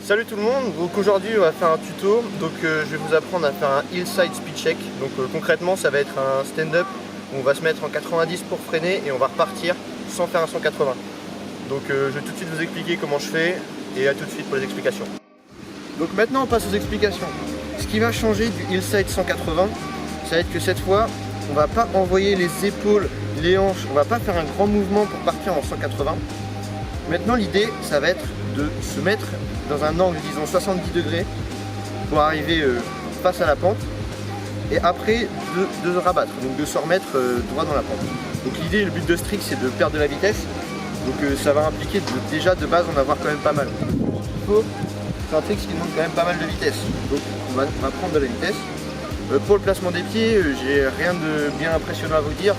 Salut tout le monde, donc aujourd'hui on va faire un tuto, je vais vous apprendre à faire un hillside speed check. Concrètement ça va être un stand-up où on va se mettre en 90 pour freiner et on va repartir sans faire un 180. Je vais tout de suite vous expliquer comment je fais et à tout de suite pour les explications. Donc maintenant on passe aux explications. Ce qui va changer du hillside 180, ça va être que cette fois on va pas envoyer les épaules, les hanches, on va pas faire un grand mouvement pour partir en 180. Maintenant l'idée ça va être de se mettre dans un angle disons 70 degrés pour arriver face à la pente et après de rabattre, donc de se remettre droit dans la pente. Donc l'idée, le but de ce trick c'est de perdre de la vitesse, ça va impliquer déjà de base en avoir quand même pas mal. C'est un trick qui demande quand même pas mal de vitesse, donc on va prendre de la vitesse. Pour le placement des pieds, j'ai rien de bien impressionnant à vous dire,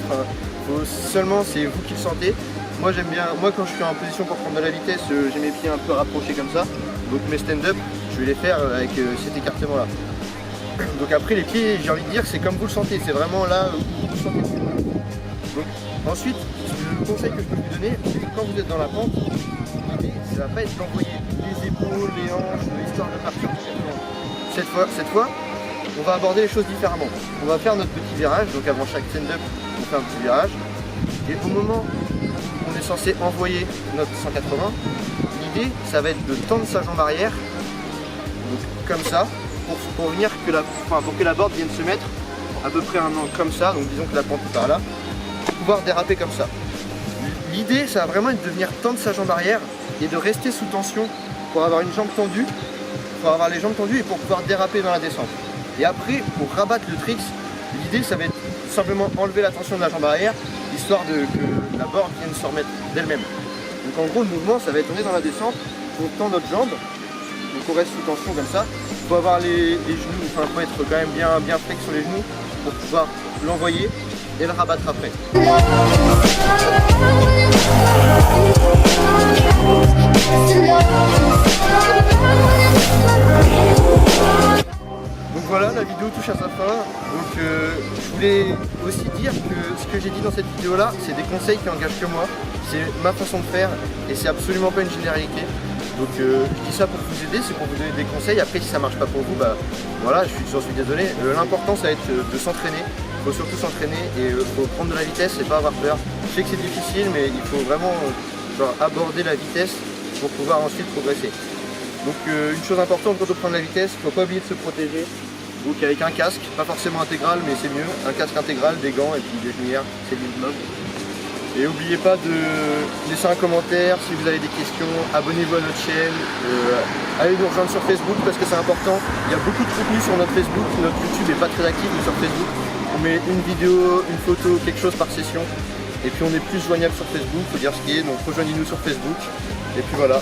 seulement c'est vous qui le sentez. Moi j'aime bien, quand je suis en position pour prendre de la vitesse, j'ai mes pieds un peu rapprochés comme ça. Donc mes stand-up, je vais les faire avec cet écartement là. Donc après les pieds, j'ai envie de dire, c'est comme vous le sentez, c'est vraiment là où vous le sentez. Donc ensuite, le conseil que je peux vous donner, c'est que quand vous êtes dans la pente, l'idée, ça va pas être d'envoyer les épaules, les hanches, histoire de partir. Cette fois, on va aborder les choses différemment. On va faire notre petit virage, donc avant chaque stand-up, on fait un petit virage. Et au moment on est censé envoyer notre 180, l'idée ça va être de tendre sa jambe arrière, donc comme ça, pour venir pour que la board vienne se mettre à peu près un angle comme ça, donc disons que la pente est par là, pour pouvoir déraper comme ça. L'idée ça va vraiment être de venir tendre sa jambe arrière et de rester sous tension pour avoir une jambe tendue, pour avoir les jambes tendues et pour pouvoir déraper dans la descente. Et après, pour rabattre le trick, l'idée ça va être simplement enlever la tension de la jambe arrière, histoire que la board vienne se remettre d'elle-même. Donc en gros le mouvement ça va être, on est dans la descente, on tend notre jambe, donc on reste sous tension comme ça. Il faut avoir les genoux, il faut être quand même bien flex sur les genoux pour pouvoir l'envoyer et le rabattre après. Donc voilà, la vidéo touche à sa fin. Je voulais aussi dire que ce que j'ai dit dans cette vidéo là, c'est des conseils qui engagent que moi, c'est ma façon de faire et c'est absolument pas une généralité. Je dis ça pour vous aider, c'est pour vous donner des conseils. Après si ça marche pas pour vous, voilà, j'en suis désolé. L'important ça va être de s'entraîner, il faut surtout s'entraîner et il faut prendre de la vitesse et pas avoir peur. Je sais que c'est difficile mais il faut vraiment aborder la vitesse pour pouvoir ensuite progresser. Une chose importante quand on prend de la vitesse, il ne faut pas oublier de se protéger. Donc avec un casque, pas forcément intégral mais c'est mieux, un casque intégral, des gants et puis des genouillères, c'est le minimum. Et n'oubliez pas de laisser un commentaire si vous avez des questions, abonnez-vous à notre chaîne, allez nous rejoindre sur Facebook parce que c'est important. Il y a beaucoup de contenu sur notre Facebook, notre YouTube n'est pas très actif mais sur Facebook. On met une vidéo, une photo, quelque chose par session. Et puis on est plus joignable sur Facebook, il faut dire ce qui est, donc rejoignez-nous sur Facebook. Et puis voilà.